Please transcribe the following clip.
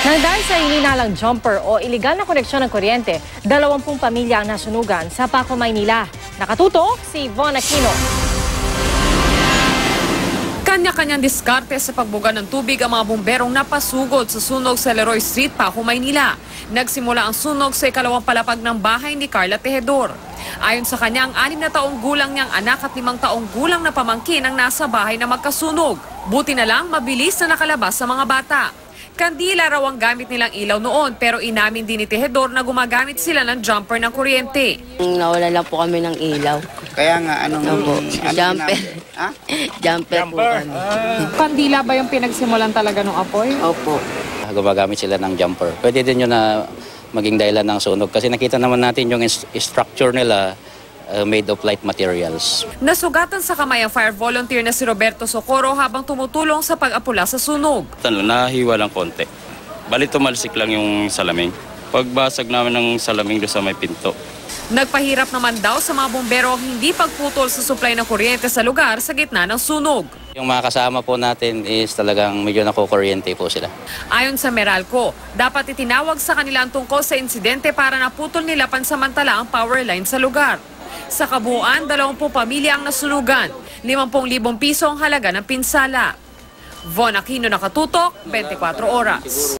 Nang dahil sa hininalang jumper o iligal na koneksyon ng kuryente, 20 pamilya ang nasunugan sa Paco, Maynila. Nakatutok si Von Aquino. Kanya-kanyang diskarte sa pagbuga ng tubig ang mga bomberong napasugod sa sunog sa Leroy Street, Paco, Maynila. Nagsimula ang sunog sa ikalawang palapag ng bahay ni Carla Tejedor. Ayon sa kanya, ang 6 na taong gulang niyang anak at 5 taong gulang na pamangkin ang nasa bahay na magkasunog. Buti na lang mabilis na nakalabas sa mga bata. Kandila raw ang gamit nilang ilaw noon pero inamin din ni Tejedor na gumagamit sila ng jumper ng kuryente. Nawala lang po kami ng ilaw. Kaya nga, Jumper. Ha? Jumper po kami. Kandila ba yung pinagsimulan talaga ng apoy? Opo. Gumagamit sila ng jumper. Pwede din yun na maging dahilan ng sunog kasi nakita naman natin yung structure nila made of light materials. Nasugatan sa kamay ang fire volunteer na si Roberto Socorro habang tumutulong sa pag-apula sa sunog. Nahiwa lang konti. Bali tumalsik lang yung salamin. Pagbasag namin ng salamin doon sa may pinto. Nagpahirap naman daw sa mga bombero ang hindi pagputol sa supply ng kuryente sa lugar sa gitna ng sunog. Yung mga kasama po natin is talagang medyo nakukuryente po sila. Ayon sa Meralco, dapat itinawag sa kanila ang tungkol sa insidente para naputol nila pansamantala ang power line sa lugar. Sa kabuuan, 20 pamilya ang nasunugan, 50,000 piso ang halaga ng pinsala. Von Aquino, Nakatutok, 24 Oras.